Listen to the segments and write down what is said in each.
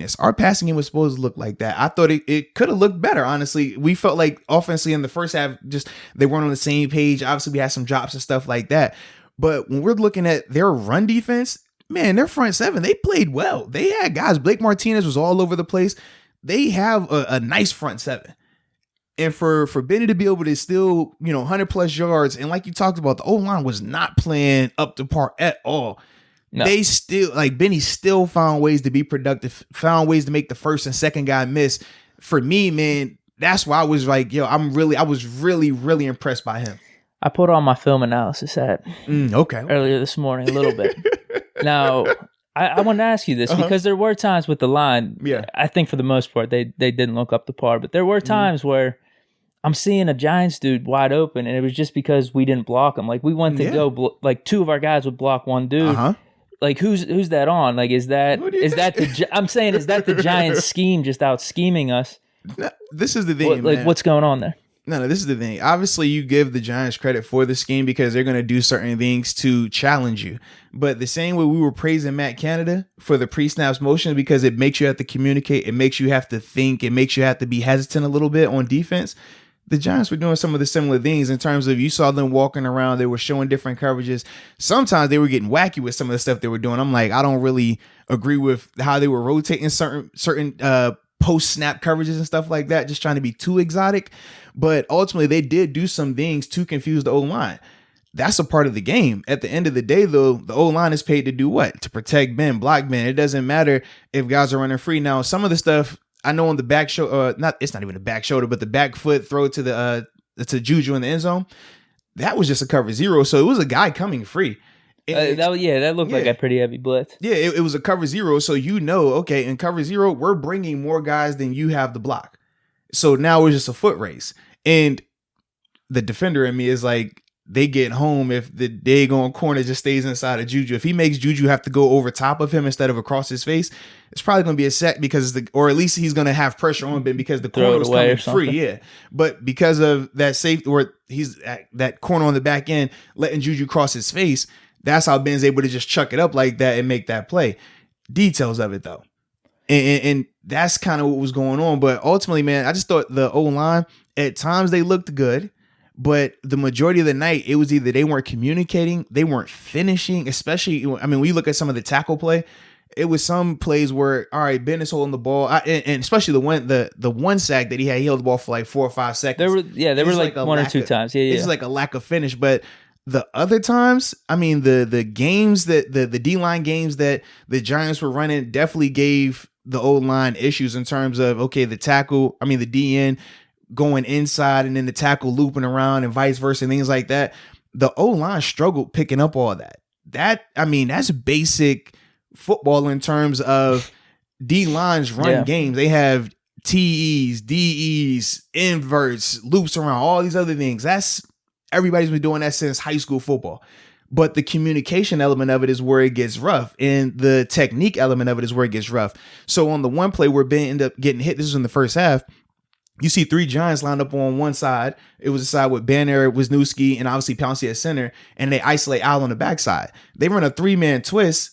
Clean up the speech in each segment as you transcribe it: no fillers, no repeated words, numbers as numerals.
weakness. Our passing game was supposed to look like that. I thought it could have looked better, honestly. We felt like offensively in the first half, just they weren't on the same page. Obviously, we had some drops and stuff like that. But when we're looking at their run defense, man, their front seven, they played well. They had guys. Blake Martinez was all over the place. They have a nice front seven. And for Benny to be able to still, 100 plus yards, and like you talked about, the O-line was not playing up to par at all. No. They still, Benny still found ways to be productive, found ways to make the first and second guy miss. For me, man, that's why I was like, I was really, really impressed by him. I put on my film analysis hat earlier this morning a little bit. Now, I want to ask you this because there were times with the line, I think for the most part, they didn't look up to par, but there were times where I'm seeing a Giants dude wide open, and it was just because we didn't block him. Like, we went to go, two of our guys would block one dude. Like, who's that on? Like, is that the Giants scheme just out scheming us? No, this is the thing, man. What's going on there? No, this is the thing. Obviously, you give the Giants credit for the scheme because they're going to do certain things to challenge you. But the same way we were praising Matt Canada for the pre-snaps motion because it makes you have to communicate, it makes you have to think, it makes you have to be hesitant a little bit on defense. The Giants were doing some of the similar things in terms of you saw them walking around. They were showing different coverages. Sometimes they were getting wacky with some of the stuff they were doing. I'm like, I don't really agree with how they were rotating certain post-snap coverages and stuff like that, just trying to be too exotic. But ultimately, they did do some things to confuse the O-line. That's a part of the game. At the end of the day, though, the O-line is paid to do what? To protect Ben, block Ben. It doesn't matter if guys are running free. Now, some of the stuff I know on the back shoulder, it's not even the back shoulder, but the back foot throw to Juju in the end zone, that was just a cover zero. So it was a guy coming free. That looked like a pretty heavy blitz. Yeah, it was a cover zero. So okay, in cover zero, we're bringing more guys than you have the block. So now it's just a foot race. And the defender in me is like, they get home if the daggone corner just stays inside of Juju. If he makes Juju have to go over top of him instead of across his face, it's probably going to be a sack or at least he's going to have pressure on Ben because the corner was coming free. Yeah. But because of that safety, or he's that corner on the back end, letting Juju cross his face, that's how Ben's able to just chuck it up like that and make that play. Details of it, though. And that's kind of what was going on. But ultimately, man, I just thought the O-line, at times they looked good. But the majority of the night, it was either they weren't communicating, they weren't finishing, especially, we look at some of the tackle play. It was some plays where, all right, Ben is holding the ball, and especially the one sack that he held the ball for like 4 or 5 seconds. There were like one or two times. Yeah. It's like a lack of finish. But the other times, the games that the D-line games that the Giants were running definitely gave the O-line issues in terms of, okay, the DN going inside and then the tackle looping around and vice versa and things like that. The O-line struggled picking up all that. That's basic football in terms of D-lines run games. They have TEs, DEs, inverts, loops around, all these other things. Everybody's been doing that since high school football. But the communication element of it is where it gets rough. And the technique element of it is where it gets rough. So on the one play where Ben ended up getting hit, this was in the first half, you see 3 Giants lined up on one side. It was a side with Banner, Wisniewski, and obviously Pouncey at center, and they isolate Al on the backside. They run a 3-man twist.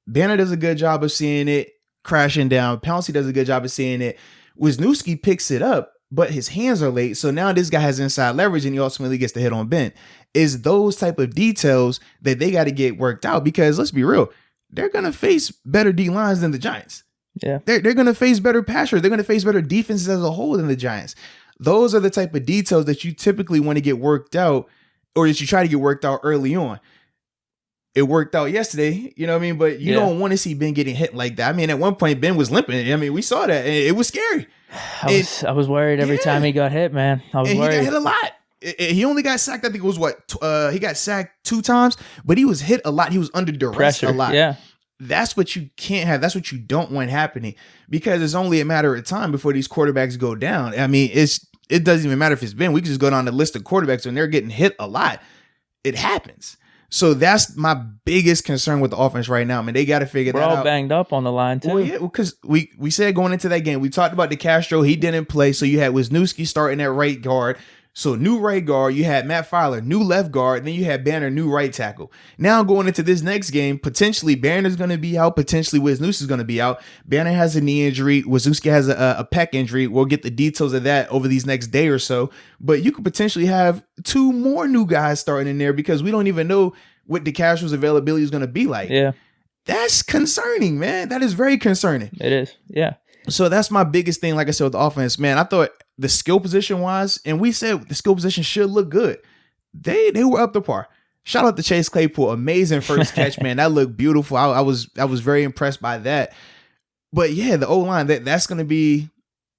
Banner does a good job of seeing it crashing down. Pouncey does a good job of seeing it. Wisniewski picks it up, but his hands are late, so now this guy has inside leverage, and he ultimately gets the hit on Ben. It's those type of details that they got to get worked out because, let's be real, they're going to face better D-lines than the Giants. Yeah, they're going to face better passers. They're going to face better defenses as a whole than the Giants. Those are the type of details that you typically want to get worked out, or that you try to get worked out early on. It worked out yesterday, but you don't want to see Ben getting hit like that. At one point, Ben was limping. We saw that. It was scary. I was worried every time he got hit, man. I was worried. He got hit a lot. He only got sacked, I think it was he got sacked 2 times, but he was hit a lot. He was under duress pressure, a lot. Yeah. That's what you can't have. That's what you don't want happening because it's only a matter of time before these quarterbacks go down. It doesn't even matter if it's Ben. We can just go down the list of quarterbacks when they're getting hit a lot. It happens. So that's my biggest concern with the offense right now. They got to figure that out. We're all banged up on the line too. Well, yeah, because we said going into that game, we talked about DeCastro. He didn't play, so you had Wisniewski starting at right guard. So new right guard, you had Matt Filer, new left guard, then you had Banner, new right tackle. Now going into this next game, potentially Banner's going to be out, potentially Wisniewski is going to be out. Banner has a knee injury, Wisniewski has a pec injury. We'll get the details of that over these next day or so. But you could potentially have 2 more new guys starting in there because we don't even know what DeCastro's availability is going to be like. Yeah. That's concerning, man. That is very concerning. It is. Yeah. So that's my biggest thing, like I said, with the offense, man. I thought the skill position wise, and we said the skill position should look good. They were up to par. Shout out to Chase Claypool. Amazing first catch, man. That looked beautiful. I was very impressed by that. But yeah, the O-line, that's going to be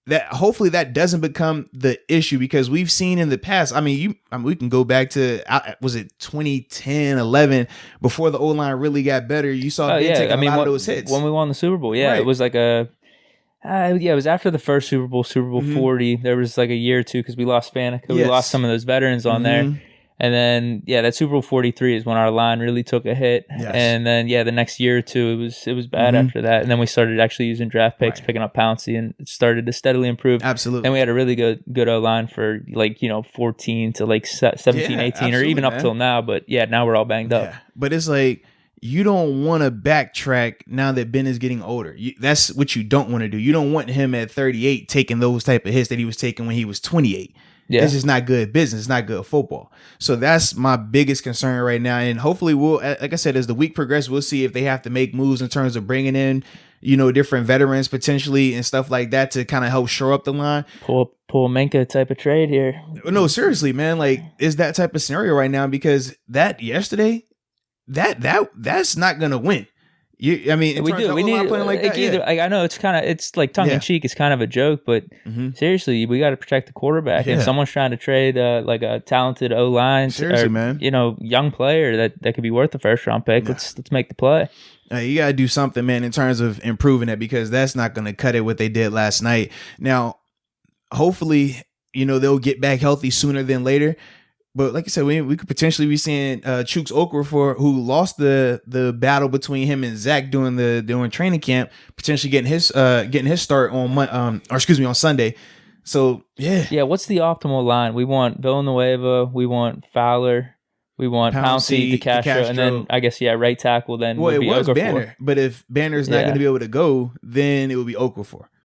that. Hopefully that doesn't become the issue because we've seen in the past. I mean, we can go back to, was it 2010, 11, before the O-line really got better. You saw take a lot of those hits. When we won the Super Bowl, yeah, right. It was like it was after the first Super Bowl 40. There was like a year or two because we lost Faneca. Yes. We lost some of those veterans on there. And then, that Super Bowl 43 is when our line really took a hit. Yes. And then, the next year or two, it was bad after that. And then we started actually using draft picks, picking up Pouncey, and it started to steadily improve. Absolutely. And we had a really good O-line for 14 to 17, 18, or even up till now. But now we're all banged up. But it's like, you don't want to backtrack now that Ben is getting older. That's what you don't want to do. You don't want him at 38 taking those type of hits that he was taking when he was 28. Yeah. This is not good business. It's not good football. So that's my biggest concern right now. And hopefully we'll, like I said, as the week progresses, we'll see if they have to make moves in terms of bringing in, different veterans potentially and stuff like that to kind of help shore up the line. Pull Minka type of trade here. No, seriously, man. Like, is that type of scenario right now? Because that yesterday, that's not going to win. We need playing like that. I know it's like tongue in cheek. It's kind of a joke, but seriously, we got to protect the quarterback. Yeah. If someone's trying to trade like a talented O line, man, young player that could be worth a first round pick, let's make the play. You got to do something, man, in terms of improving it because that's not going to cut it what they did last night. Now, hopefully, they'll get back healthy sooner than later. But like I said, we could potentially be seeing Chooks Okorafor, who lost the battle between him and Zach during training camp, potentially getting his start on Sunday. So yeah. What's the optimal line? We want Villanueva, we want Fowler, we want Pouncey, DeCastro, and then I guess right tackle. Then it was Banner, but if Banner's not going to be able to go, then it would be Okorafor.